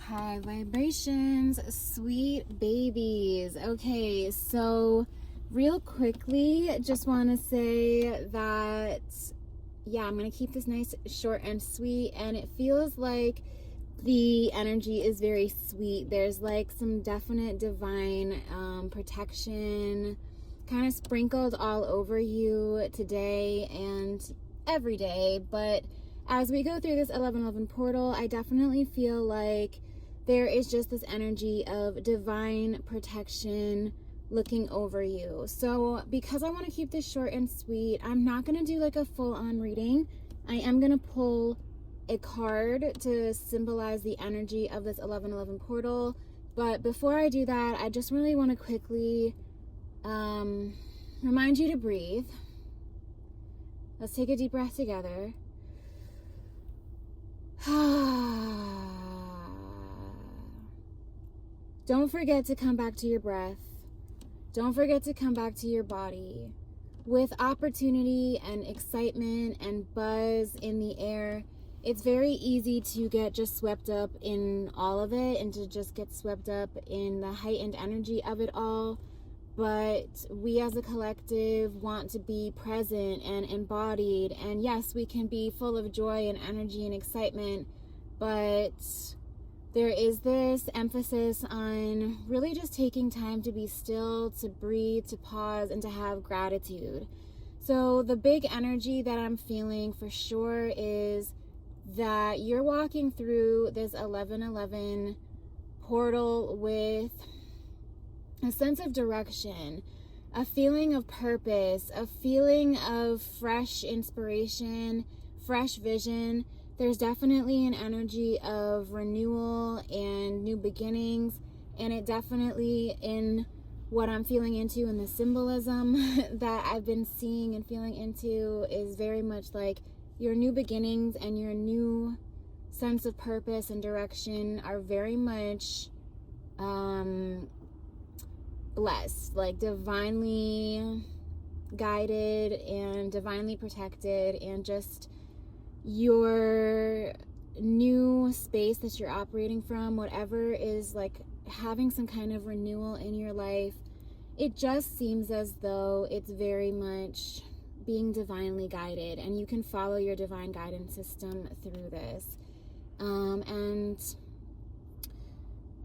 High vibrations, sweet babies. Okay, so real quickly, just want to say that, yeah, I'm going to keep this nice, short, and sweet. And it feels like the energy is very sweet. There's like some definite divine protection kind of sprinkled all over you today and every day. But as we go through this 1111 portal, I definitely feel like there is just this energy of divine protection looking over you. So because I want to keep this short and sweet, I'm not going to do like a full-on reading. I am going to pull a card to symbolize the energy of this 1111 portal. But before I do that, I just really want to quickly remind you to breathe. Let's take a deep breath together. Don't forget to come back to your breath. Don't forget to come back to your body. With opportunity and excitement and buzz in the air, it's very easy to get just swept up in all of it and to just get swept up in the heightened energy of it all. But we as a collective want to be present and embodied. And yes, we can be full of joy and energy and excitement, but there is this emphasis on really just taking time to be still, to breathe, to pause, and to have gratitude. So the big energy that I'm feeling for sure is that you're walking through this 1111 portal with a sense of direction, a feeling of purpose, a feeling of fresh inspiration, fresh vision. There's definitely an energy of renewal and new beginnings, and it definitely, in what I'm feeling into and the symbolism that I've been seeing and feeling into, is very much like your new beginnings and your new sense of purpose and direction are very much blessed, like divinely guided and divinely protected, and just your new space that you're operating from, whatever is like having some kind of renewal in your life, it just seems as though it's very much being divinely guided, and you can follow your divine guidance system through this. And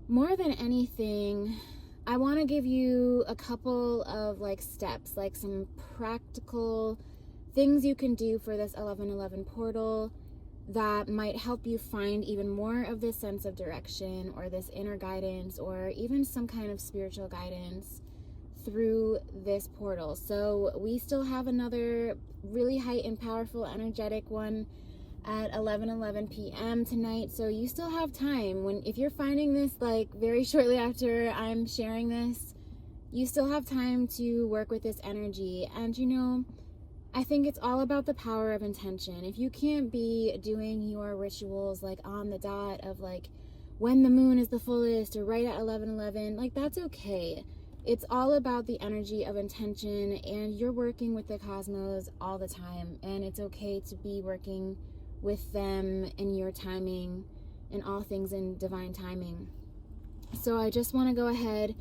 more than anything, I want to give you a couple of like steps, like some practical things you can do for this 1111 portal that might help you find even more of this sense of direction or this inner guidance or even some kind of spiritual guidance through this portal. So we still have another really heightened, powerful, energetic one at 11:11 p.m. tonight. So you still have time. If you're finding this like very shortly after I'm sharing this, you still have time to work with this energy. And you know, I think it's all about the power of intention. If you can't be doing your rituals like on the dot of like when the moon is the fullest or right at 11:11, like that's okay. It's all about the energy of intention, and you're working with the cosmos all the time, and it's okay to be working with them in your timing and all things in divine timing. So I just want to go ahead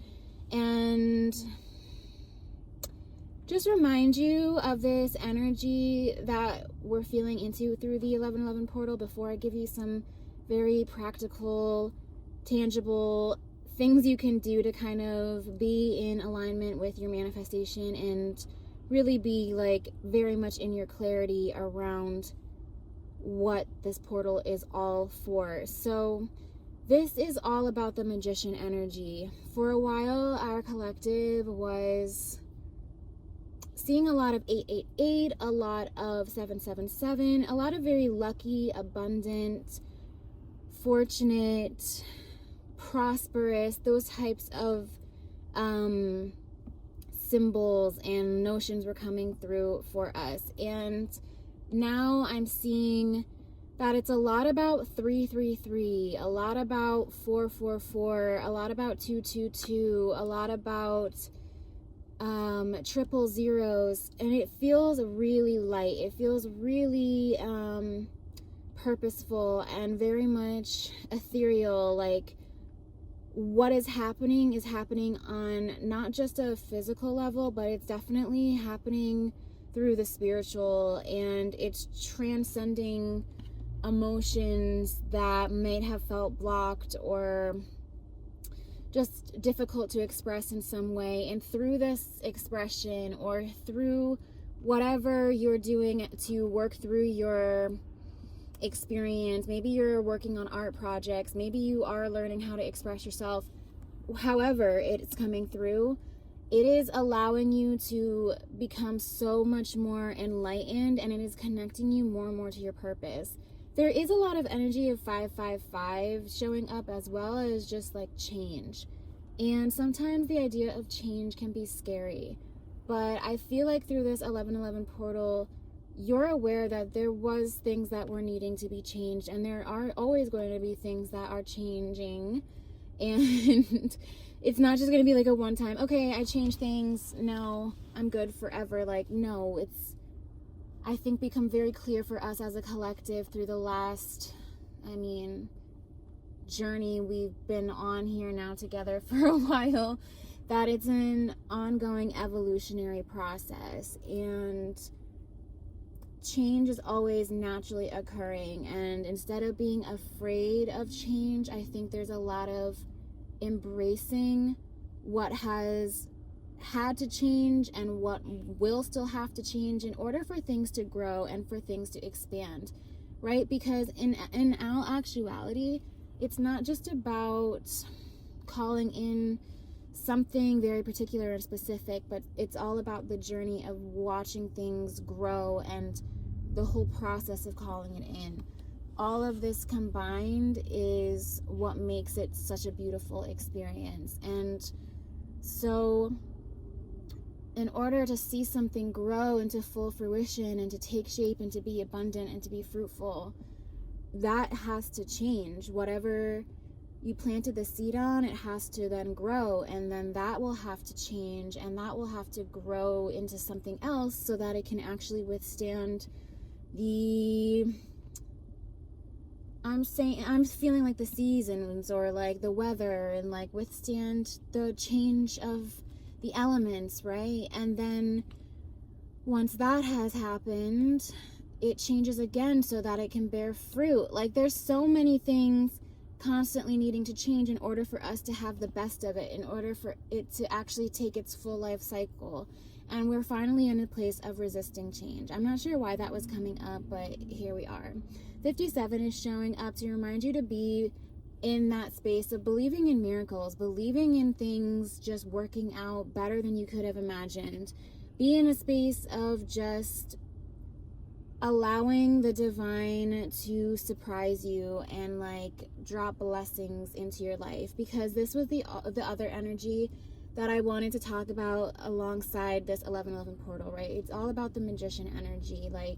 and just remind you of this energy that we're feeling into through the 1111 portal before I give you some very practical, tangible things you can do to kind of be in alignment with your manifestation and really be like very much in your clarity around what this portal is all for. So this is all about the magician energy. For a while, our collective was seeing a lot of 888, a lot of 777, a lot of very lucky, abundant, fortunate, prosperous, those types of symbols and notions were coming through for us. And now I'm seeing that it's a lot about 333, a lot about 444, a lot about 222, a lot about triple zeros, and it feels really light. It feels really purposeful and very much ethereal. Like, what is happening on not just a physical level, but it's definitely happening through the spiritual, and it's transcending emotions that might have felt blocked or just difficult to express in some way. And through this expression, or through whatever you're doing to work through your experience, maybe you're working on art projects, maybe you are learning how to express yourself, however it's coming through, it is allowing you to become so much more enlightened, and it is connecting you more and more to your purpose. There is a lot of energy of 555 showing up, as well as just like change. And sometimes the idea of change can be scary. But I feel like through this 1111 portal, you're aware that there was things that were needing to be changed, and there are always going to be things that are changing. And it's not just going to be like a one time, okay, I changed things, now I'm good forever. Like, no, it's, I think, become very clear for us as a collective through the last, journey we've been on here now together for a while, that it's an ongoing evolutionary process, and change is always naturally occurring. And instead of being afraid of change, I think there's a lot of embracing what has had to change and what will still have to change in order for things to grow and for things to expand, right? Because in all actuality, it's not just about calling in something very particular and specific, but it's all about the journey of watching things grow and the whole process of calling it in. All of this combined is what makes it such a beautiful experience. And so in order to see something grow into full fruition and to take shape and to be abundant and to be fruitful, that has to change. Whatever you planted the seed on, it has to then grow, and then that will have to change, and that will have to grow into something else so that it can actually withstand I'm feeling like the seasons, or like the weather, and like withstand the change of the elements, right? And then once that has happened, it changes again so that it can bear fruit. Like, there's so many things constantly needing to change in order for us to have the best of it, in order for it to actually take its full life cycle. And we're finally in a place of resisting change. I'm not sure why that was coming up, but here we are. 57 is showing up to remind you to be in that space of believing in miracles, believing in things just working out better than you could have imagined. Be in a space of just allowing the divine to surprise you and like drop blessings into your life, because this was the other energy that I wanted to talk about alongside this 1111 portal, right? It's all about the magician energy, like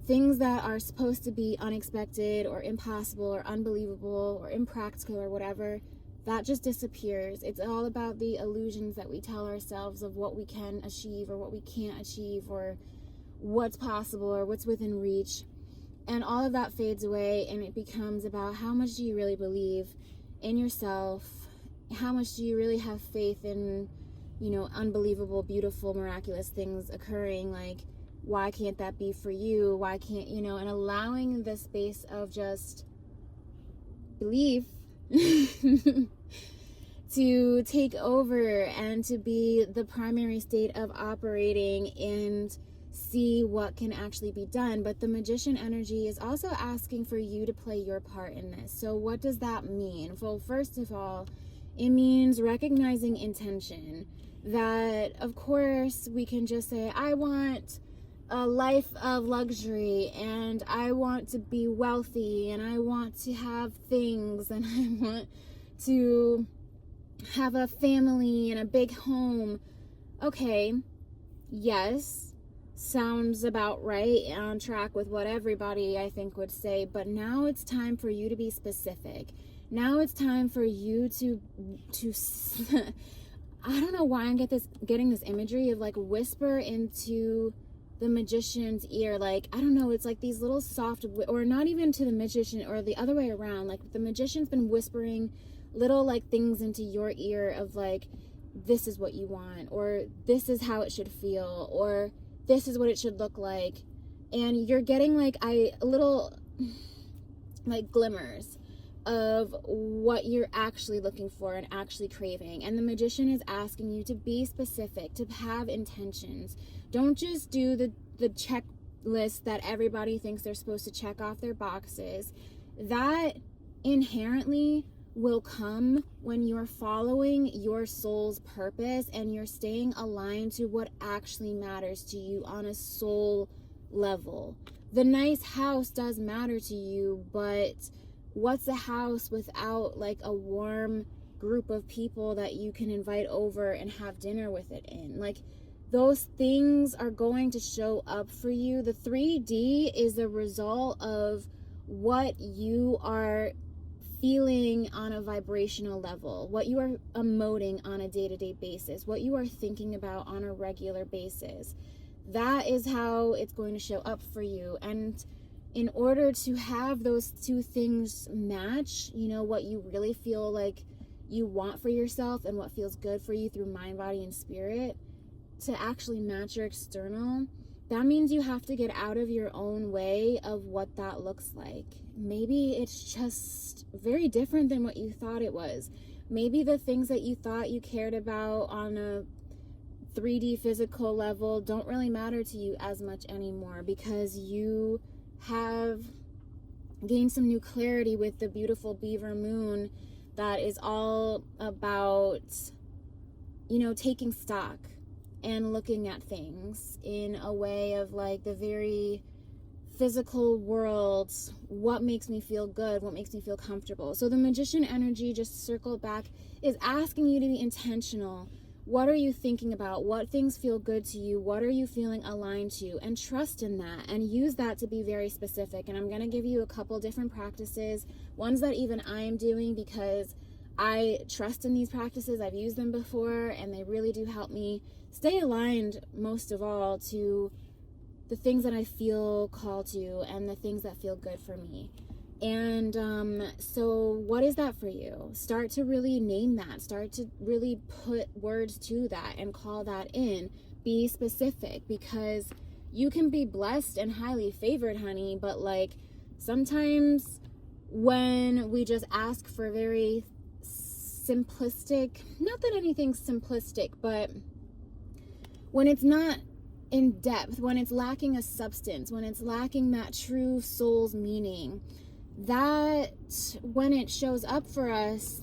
things that are supposed to be unexpected or impossible or unbelievable or impractical or whatever, that just disappears. It's all about the illusions that we tell ourselves of what we can achieve or what we can't achieve, or what's possible or what's within reach. And all of that fades away, and it becomes about how much do you really believe in yourself? How much do you really have faith in, unbelievable, beautiful, miraculous things occurring? Like, why can't that be for you? Why can't, and allowing the space of just belief to take over and to be the primary state of operating and see what can actually be done. But the magician energy is also asking for you to play your part in this. So what does that mean? Well, first of all, it means recognizing intention. That, of course, we can just say, I want a life of luxury, and I want to be wealthy, and I want to have things, and I want to have a family and a big home. Okay, yes, sounds about right, on track with what everybody, I think, would say. But now it's time for you to be specific. Now it's time for you to I don't know why I'm getting this imagery of like whisper into the magician's ear. Like, I don't know, it's like these little soft, or not even to the magician, or the other way around. Like, the magician's been whispering little like things into your ear of like, this is what you want, or this is how it should feel, or this is what it should look like. And you're getting like little like glimmers of what you're actually looking for and actually craving. And the magician is asking you to be specific, to have intentions. Don't just do the checklist that everybody thinks they're supposed to check off their boxes. That inherently will come when you're following your soul's purpose and you're staying aligned to what actually matters to you on a soul level. The nice house does matter to you, but what's a house without like a warm group of people that you can invite over and have dinner with it in? Like, those things are going to show up for you. The 3D is a result of what you are feeling on a vibrational level, what you are emoting on a day-to-day basis, what you are thinking about on a regular basis. That is how it's going to show up for you. And in order to have those two things match, you know, what you really feel like you want for yourself and what feels good for you through mind, body, and spirit, to actually match your external, that means you have to get out of your own way of what that looks like. Maybe it's just very different than what you thought it was. Maybe the things that you thought you cared about on a 3D physical level don't really matter to you as much anymore, because you have gained some new clarity with the beautiful beaver moon that is all about, you know, taking stock and looking at things in a way of like the very physical world. What makes me feel good? What makes me feel comfortable? So the magician energy, just circle back, is asking you to be intentional. What are you thinking about? What things feel good to you? What are you feeling aligned to? And trust in that and use that to be very specific. And I'm going to give you a couple different practices, ones that even I am doing because I trust in these practices. I've used them before and they really do help me stay aligned, most of all, to the things that I feel called to and the things that feel good for me. And so what is that for you? Start to really name that. Start to really put words to that and call that in. Be specific, because you can be blessed and highly favored, honey, but like sometimes when we just ask for very simplistic, not that anything's simplistic, but when it's not in depth, when it's lacking a substance, when it's lacking that true soul's meaning, that when it shows up for us,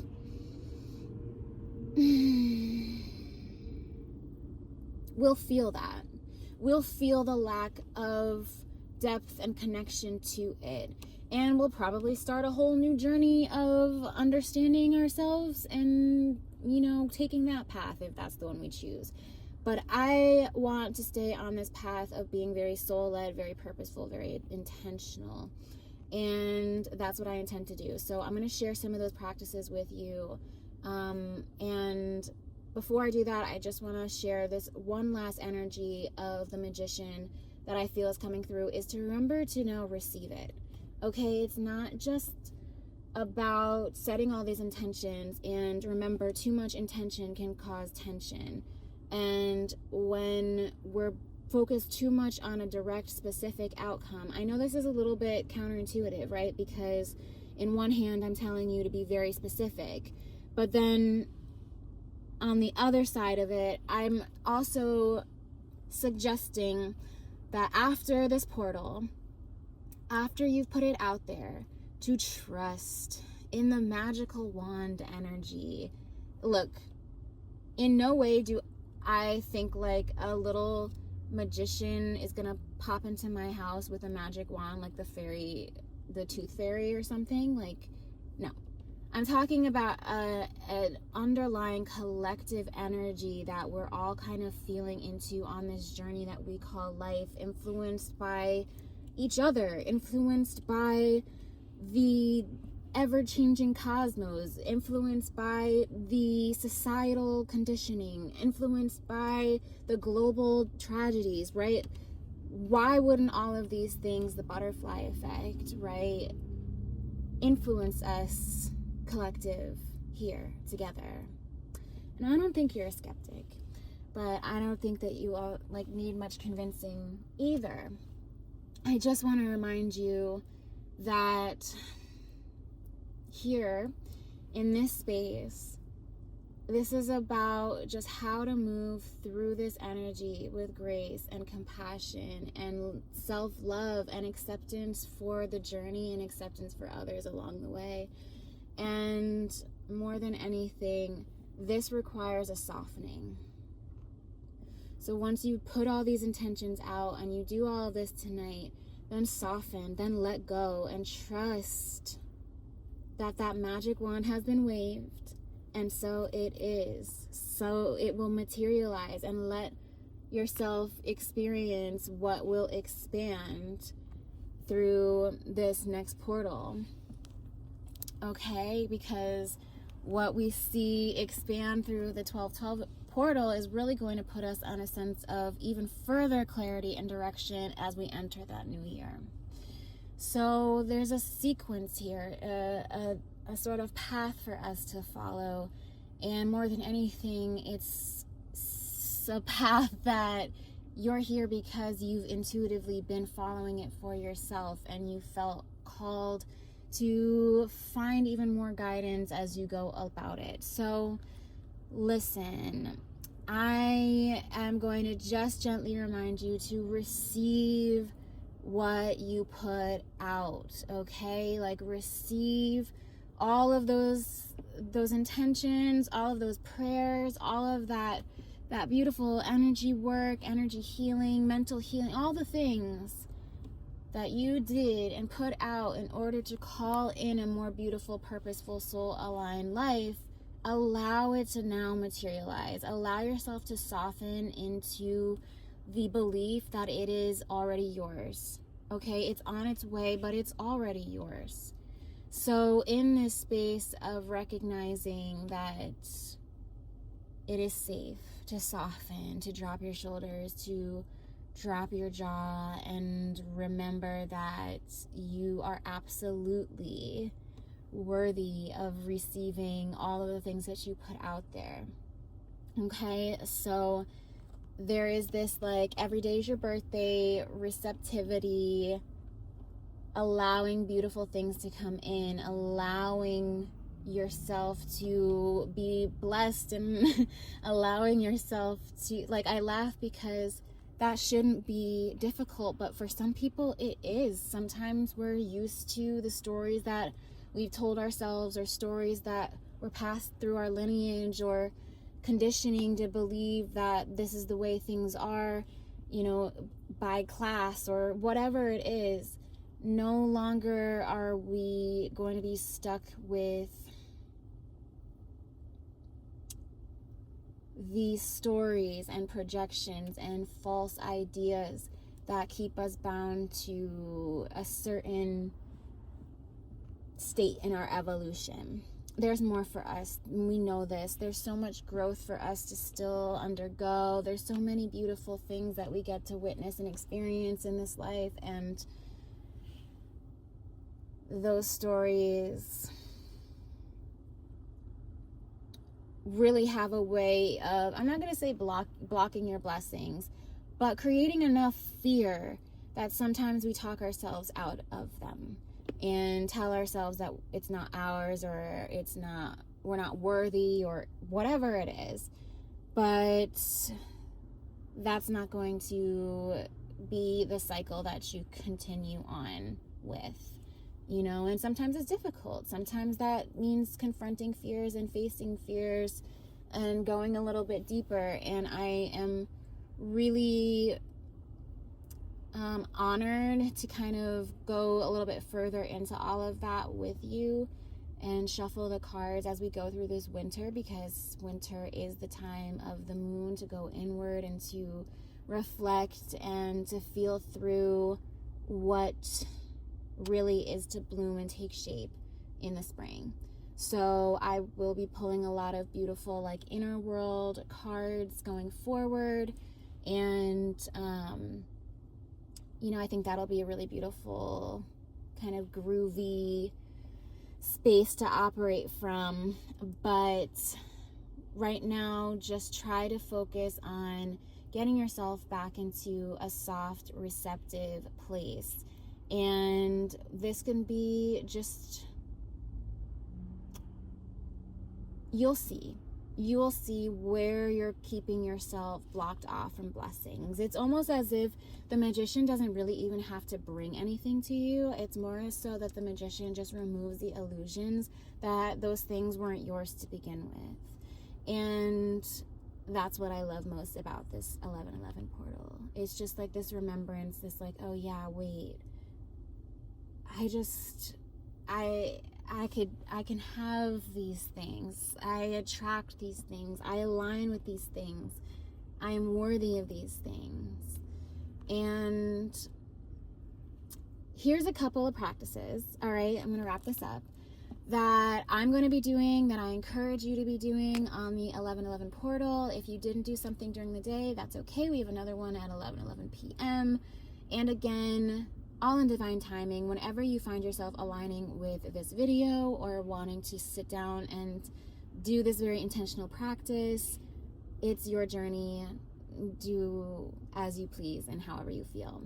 we'll feel that. We'll feel the lack of depth and connection to it. And we'll probably start a whole new journey of understanding ourselves and, you know, taking that path if that's the one we choose. But I want to stay on this path of being very soul-led, very purposeful, very intentional. And that's what I intend to do. So I'm going to share some of those practices with you. And before I do that, I just want to share this one last energy of the magician that I feel is coming through, is to remember to now receive it. Okay, it's not just about setting all these intentions, and remember, too much intention can cause tension. And when we're focused too much on a direct, specific outcome, I know this is a little bit counterintuitive, right? Because in one hand, I'm telling you to be very specific, but then on the other side of it, I'm also suggesting that after this portal, after you've put it out there, to trust in the magical wand energy. Look, in no way do I think like a little magician is gonna pop into my house with a magic wand like the tooth fairy or something. Like, no. I'm talking about an underlying collective energy that we're all kind of feeling into on this journey that we call life, influenced by each other, influenced by the ever-changing cosmos, influenced by the societal conditioning, influenced by the global tragedies, right? why wouldn't all of these things, the butterfly effect, right, influence us collective here together? And I don't think you're a skeptic, but I don't think that you all like need much convincing either. I just want to remind you that here in this space, this is about just how to move through this energy with grace and compassion and self-love and acceptance for the journey and acceptance for others along the way. And more than anything, this requires a softening. So once you put all these intentions out and you do all of this tonight, then soften, then let go, and trust that that magic wand has been waved, and so it is. So it will materialize, and let yourself experience what will expand through this next portal. Okay? Because what we see expand through the 1212 portal is really going to put us on a sense of even further clarity and direction as we enter that new year. So there's a sequence here, a sort of path for us to follow. And more than anything, it's a path that you're here because you've intuitively been following it for yourself, and you felt called to find even more guidance as you go about it. So listen, I am going to just gently remind you to receive what you put out, okay? Like, receive all of those intentions, all of those prayers, all of that beautiful energy work, energy healing, mental healing, all the things that you did and put out in order to call in a more beautiful, purposeful, soul-aligned life. Allow it to now materialize. Allow yourself to soften into the belief that it is already yours. Okay, it's on its way, but it's already yours. So in this space of recognizing that it is safe to soften, to drop your shoulders, to drop your jaw, and remember that you are absolutely worthy of receiving all of the things that you put out there. Okay, so there is this like every day is your birthday receptivity, allowing beautiful things to come in, allowing yourself to be blessed, and allowing yourself to, like, I laugh because that shouldn't be difficult, but for some people it is. Sometimes we're used to the stories that we've told ourselves, or stories that were passed through our lineage, or conditioning to believe that this is the way things are, you know, by class or whatever it is. No longer are we going to be stuck with these stories and projections and false ideas that keep us bound to a certain state in our evolution. There's more for us. We know this. There's so much growth for us to still undergo. There's so many beautiful things that we get to witness and experience in this life, and those stories really have a way of, I'm not going to say blocking your blessings, but creating enough fear that sometimes we talk ourselves out of them and tell ourselves that it's not ours, or we're not worthy, or whatever it is. But that's not going to be the cycle that you continue on with, you know. And sometimes it's difficult. Sometimes that means confronting fears and facing fears and going a little bit deeper. And I am really honored to kind of go a little bit further into all of that with you and shuffle the cards as we go through this winter, because winter is the time of the moon to go inward and to reflect and to feel through what really is to bloom and take shape in the spring. So I will be pulling a lot of beautiful like inner world cards going forward, and I think that'll be a really beautiful, kind of groovy space to operate from. But right now, just try to focus on getting yourself back into a soft, receptive place. And this can be just, you'll see where you're keeping yourself blocked off from blessings. It's almost as if the magician doesn't really even have to bring anything to you. It's more so that the magician just removes the illusions that those things weren't yours to begin with. And that's what I love most about this 1111 portal. It's just like this remembrance, this like, oh yeah, wait, I can have these things. I attract these things. I align with these things. I am worthy of these things. And here's a couple of practices, all right? I'm going to wrap this up, that I'm going to be doing, that I encourage you to be doing on the 1111 portal. If you didn't do something during the day, that's okay. We have another one at 11:11 p.m. And again, all in divine timing. Whenever you find yourself aligning with this video or wanting to sit down and do this very intentional practice, it's your journey. Do as you please and however you feel.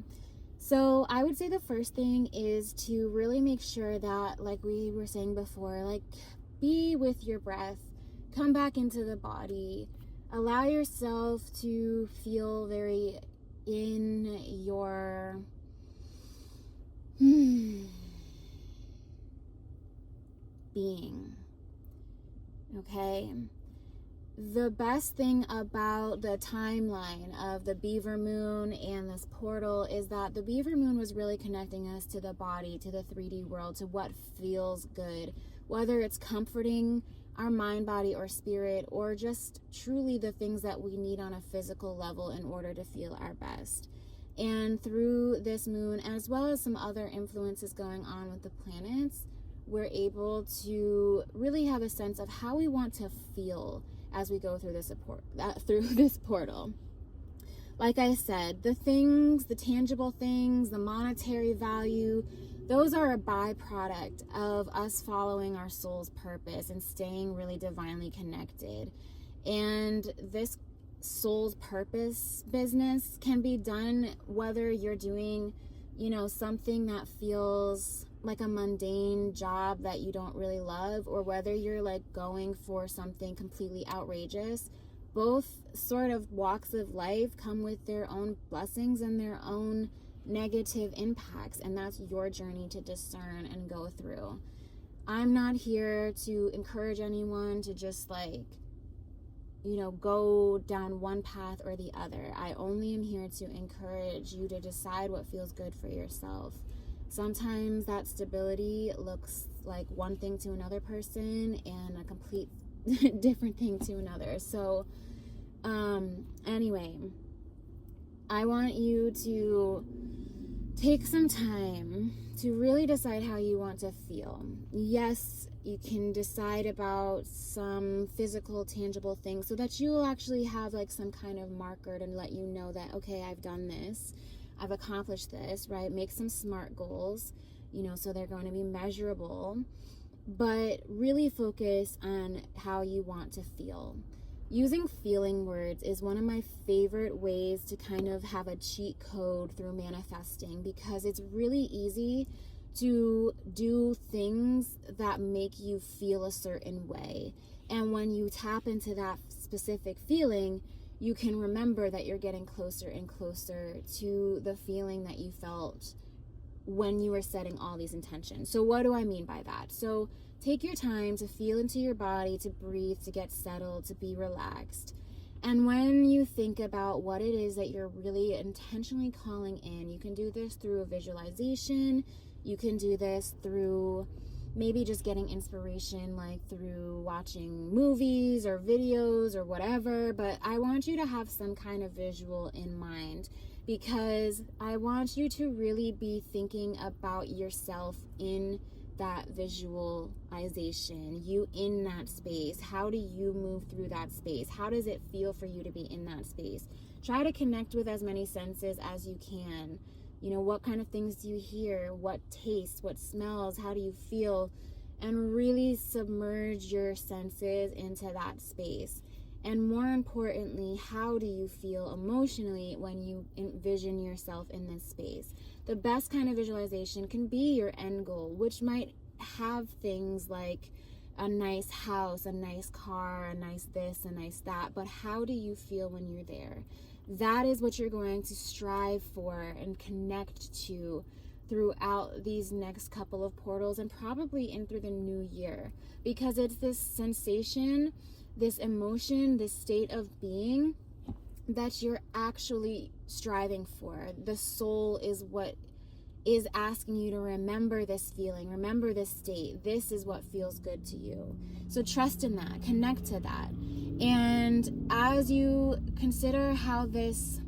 So I would say the first thing is to really make sure that, like we were saying before, like, be with your breath, come back into the body, allow yourself to feel very in your being. Okay? The best thing about the timeline of the beaver moon and this portal is that the beaver moon was really connecting us to the body, to the 3D world, to what feels good, whether it's comforting our mind, body, or spirit, or just truly the things that we need on a physical level in order to feel our best. And through this moon, as well as some other influences going on with the planets, we're able to really have a sense of how we want to feel as we go through this portal. Like I said, the things, the tangible things, the monetary value, those are a byproduct of us following our soul's purpose and staying really divinely connected. And this soul's purpose business can be done whether you're doing, something that feels like a mundane job that you don't really love, or whether you're like going for something completely outrageous. Both sort of walks of life come with their own blessings and their own negative impacts, and that's your journey to discern and go through. I'm not here to encourage anyone to just go down one path or the other. I only am here to encourage you to decide what feels good for yourself. Sometimes that stability looks like one thing to another person and a complete different thing to another. So, anyway, I want you to take some time to really decide how you want to feel. Yes, you can decide about some physical, tangible things so that you will actually have like some kind of marker to let you know that, okay, I've done this. I've accomplished this, right? Make some SMART goals, so they're going to be measurable, but really focus on how you want to feel. Using feeling words is one of my favorite ways to kind of have a cheat code through manifesting, because it's really easy to do things that make you feel a certain way. And when you tap into that specific feeling, you can remember that you're getting closer and closer to the feeling that you felt when you were setting all these intentions. So what do I mean by that? So take your time to feel into your body, to breathe, to get settled, to be relaxed. And when you think about what it is that you're really intentionally calling in, you can do this through a visualization. You can do this through maybe just getting inspiration, like through watching movies or videos or whatever. But I want you to have some kind of visual in mind, because I want you to really be thinking about yourself in that visualization, you in that space. How do you move through that space? How does it feel for you to be in that space? Try to connect with as many senses as you can What kind of things do you hear? What tastes? What smells? How do you feel? And really submerge your senses into that space. And more importantly, how do you feel emotionally when you envision yourself in this space? The best kind of visualization can be your end goal, which might have things like a nice house, a nice car, a nice this, a nice that. But how do you feel when you're there? That is what you're going to strive for and connect to throughout these next couple of portals, and probably in through the new year, because it's this sensation, this emotion, this state of being that you're actually striving for. The soul is what is asking you to remember this feeling, remember this state. This is what feels good to you. So trust in that, connect to that. And as you consider how this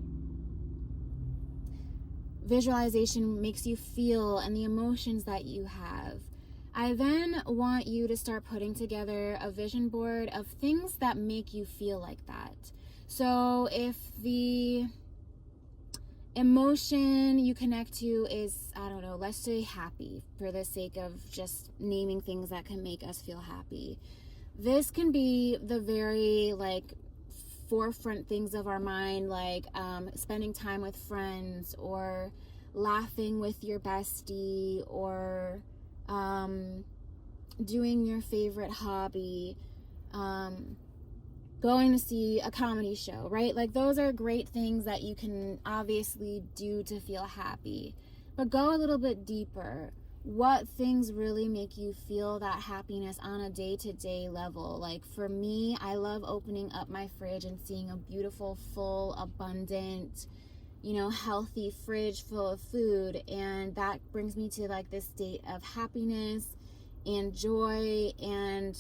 visualization makes you feel and the emotions that you have, I then want you to start putting together a vision board of things that make you feel like that. So if the emotion you connect to is, I don't know, let's say happy, for the sake of just naming things that can make us feel happy. This can be the very forefront things of our mind, like spending time with friends, or laughing with your bestie, or doing your favorite hobby, going to see a comedy show, right? Those are great things that you can obviously do to feel happy. But go a little bit deeper. What things really make you feel that happiness on a day-to-day level? For me, I love opening up my fridge and seeing a beautiful, full, abundant, healthy fridge full of food. And that brings me to this state of happiness and joy. And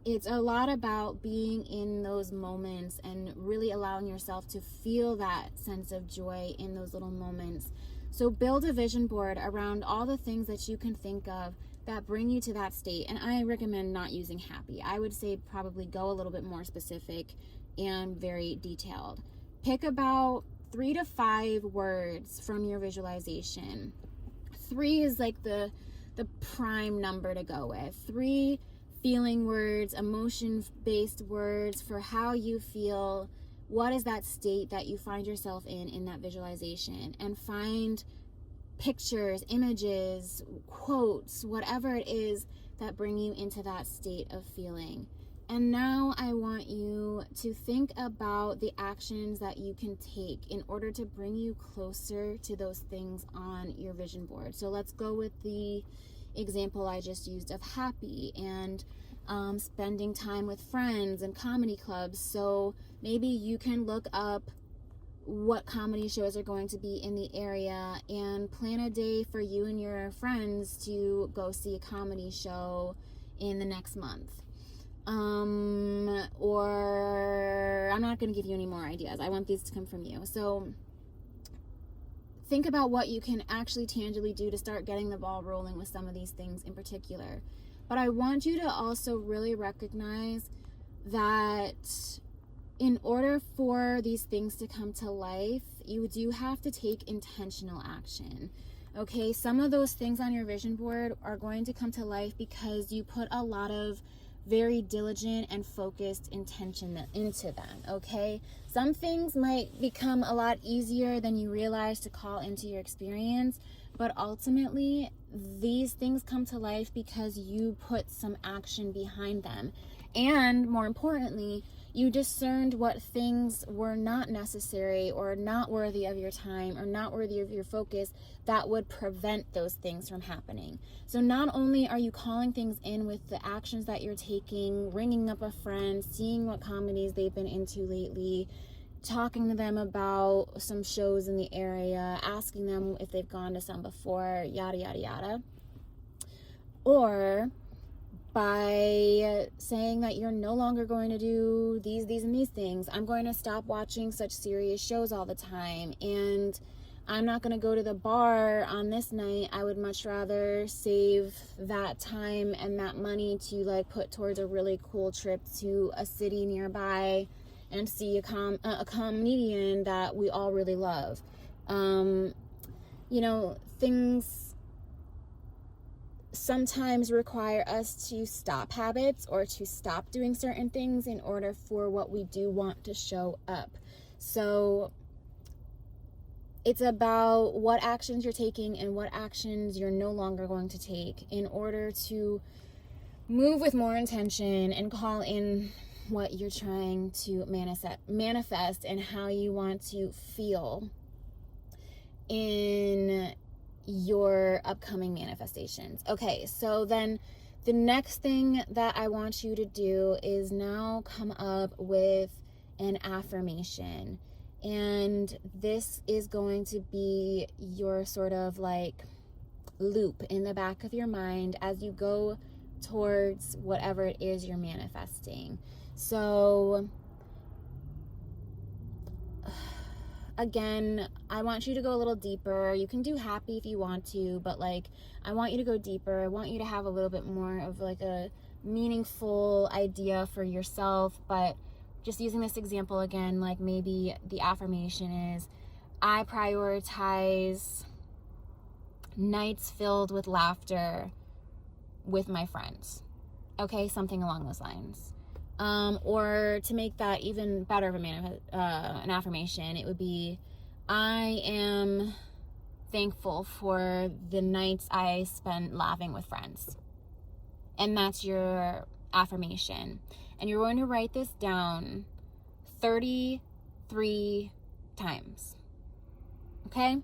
it's a lot about being in those moments and really allowing yourself to feel that sense of joy in those little moments. So build a vision board around all the things that you can think of that bring you to that state. And I recommend not using happy. I would say probably go a little bit more specific and very detailed. Pick about 3 to 5 words from your visualization. 3 is the prime number to go with. 3 feeling words, emotion-based words for how you feel. What is that state that you find yourself in that visualization? And find pictures, images, quotes, whatever it is that bring you into that state of feeling. And now I want you to think about the actions that you can take in order to bring you closer to those things on your vision board. So let's go with the example I just used of happy and spending time with friends and comedy clubs. So maybe you can look up what comedy shows are going to be in the area and plan a day for you and your friends to go see a comedy show in the next month. Or I'm not going to give you any more ideas. I want these to come from you. So think about what you can actually tangibly do to start getting the ball rolling with some of these things in particular. But I want you to also really recognize that in order for these things to come to life, you do have to take intentional action. Okay, some of those things on your vision board are going to come to life because you put a lot of very diligent and focused intention into them, okay? Some things might become a lot easier than you realize to call into your experience, but ultimately, these things come to life because you put some action behind them. And more importantly, you discerned what things were not necessary or not worthy of your time or not worthy of your focus that would prevent those things from happening. So not only are you calling things in with the actions that you're taking, ringing up a friend, seeing what comedies they've been into lately, talking to them about some shows in the area, asking them if they've gone to some before, yada, yada, yada. Or by saying that you're no longer going to do these and these things. I'm going to stop watching such serious shows all the time, and I'm not going to go to the bar on this night. I would much rather save that time and that money to put towards a really cool trip to a city nearby and see a comedian that we all really love. things sometimes require us to stop habits or to stop doing certain things in order for what we do want to show up. So it's about what actions you're taking and what actions you're no longer going to take in order to move with more intention and call in what you're trying to manifest and how you want to feel in your upcoming manifestations. Okay, so then the next thing that I want you to do is now come up with an affirmation. And this is going to be your sort of like loop in the back of your mind as you go towards whatever it is you're manifesting. So again, I want you to go a little deeper. You can do happy if you want to, but like I want you to go deeper. I want you to have a little bit more of like a meaningful idea for yourself. But just using this example again, like maybe the affirmation is, I prioritize nights filled with laughter with my friends. Okay, something along those lines. Or to make that even better of an affirmation, it would be, I am thankful for the nights I spent laughing with friends. And that's your affirmation. And you're going to write this down 33 times. Okay?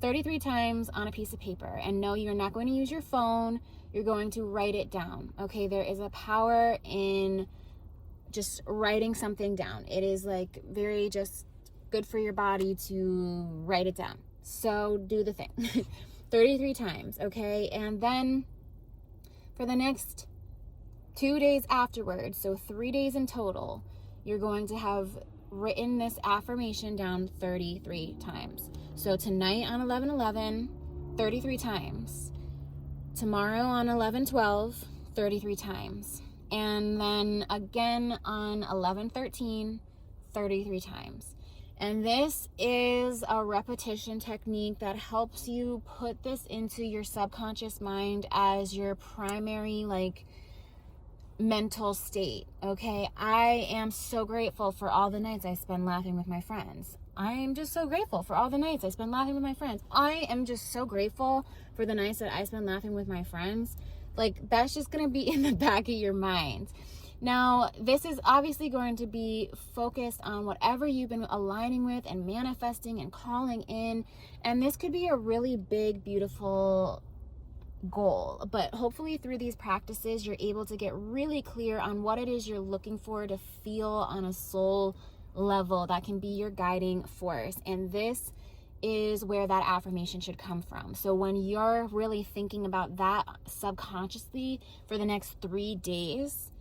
33 times on a piece of paper. And no, you're not going to use your phone. You're going to write it down. Okay? There is a power in just writing something down. It is like very just good for your body to write it down. So do the thing. 33 times. Okay? And then for the next 2 days afterwards, so 3 days in total, you're going to have written this affirmation down 33 times. So tonight on 11/11, 33 times. Tomorrow on 11/12, 33 times. And then again on 11/13, 33 times. And this is a repetition technique that helps you put this into your subconscious mind as your primary, like, mental state. Okay, I am so grateful for all the nights I spend laughing with my friends. I am just so grateful for all the nights I spend laughing with my friends. I am just so grateful for the nights that I spend laughing with my friends. Like, that's just going to be in the back of your mind. Now, this is obviously going to be focused on whatever you've been aligning with and manifesting and calling in. And this could be a really big, beautiful goal. But hopefully through these practices, you're able to get really clear on what it is you're looking for to feel on a soul level that can be your guiding force. And this is where that affirmation should come from. So when you're really thinking about that subconsciously for the next 3 days,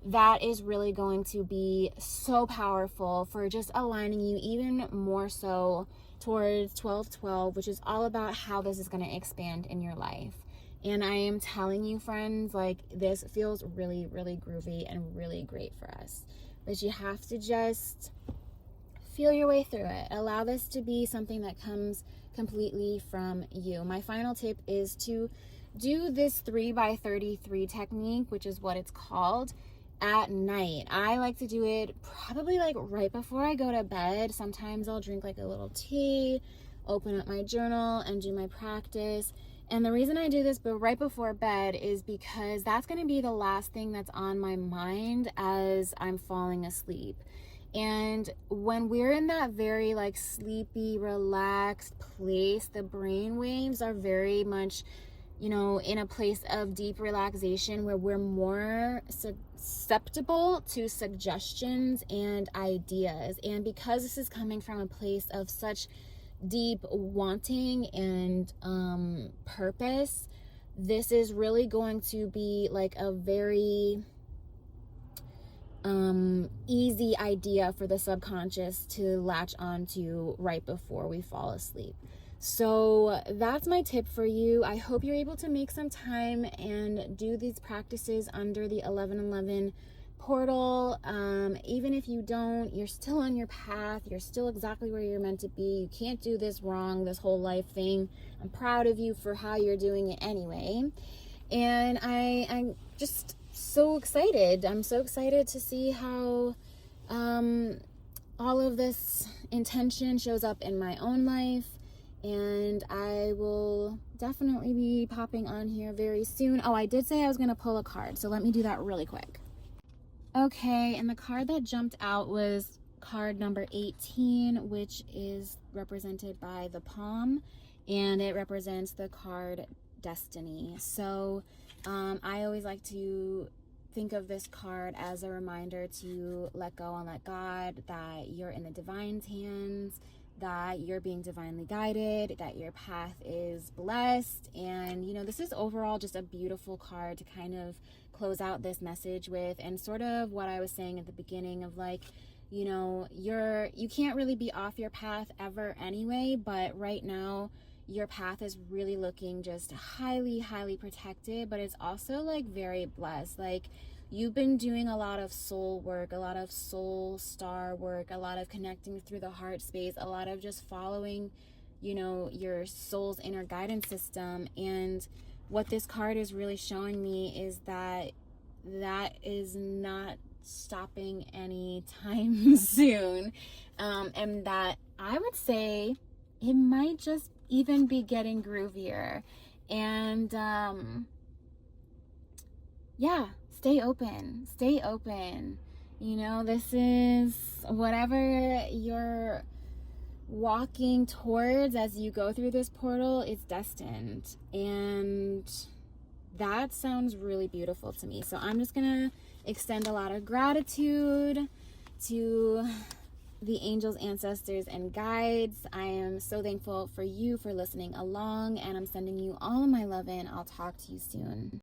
that is really going to be so powerful for just aligning you even more so towards 12/12, which is all about how this is going to expand in your life. And I am telling you, friends, like, this feels really, really groovy and really great for us. But you have to just feel your way through it. Allow this to be something that comes completely from you. My final tip is to do this 3x33 technique, which is what it's called, at night. I like to do it probably like right before I go to bed. Sometimes I'll drink like a little tea, open up my journal, and do my practice. And the reason I do this but right before bed is because that's going to be the last thing that's on my mind as I'm falling asleep. And when we're in that very like sleepy, relaxed place, the brain waves are very much, you know, in a place of deep relaxation where we're more susceptible to suggestions and ideas. And because this is coming from a place of such deep wanting and purpose, this is really going to be like a very easy idea for the subconscious to latch onto right before we fall asleep. So that's my tip for you. I hope you're able to make some time and do these practices under the 11/11 portal. Even if you don't, you're still on your path. You're still exactly where you're meant to be. You can't do this wrong, this whole life thing. I'm proud of you for how you're doing it anyway. And I'm just so excited. I'm so excited to see how all of this intention shows up in my own life. And I will definitely be popping on here very soon. Oh, I did say I was going to pull a card, so let me do that really quick. Okay, and the card that jumped out was card number 18, which is represented by the palm, and it represents the card Destiny. So I always like to think of this card as a reminder to let go and let God, that you're in the divine's hands, that you're being divinely guided, that your path is blessed. And you know, this is overall just a beautiful card to kind of close out this message with, and sort of what I was saying at the beginning of, like, you know, you can't really be off your path ever anyway, but right now your path is really looking just highly protected, but it's also like very blessed. Like, you've been doing a lot of soul work, a lot of soul star work, a lot of connecting through the heart space, a lot of just following, you know, your soul's inner guidance system. And what this card is really showing me is that that is not stopping anytime soon. And that I would say it might just even be getting groovier. And yeah, stay open. You know, this is whatever you're walking towards as you go through this portal is destined. And that sounds really beautiful to me. So I'm just gonna extend a lot of gratitude to the angels, ancestors, and guides. I am so thankful for you for listening along, and I'm sending you all of my love, and I'll talk to you soon.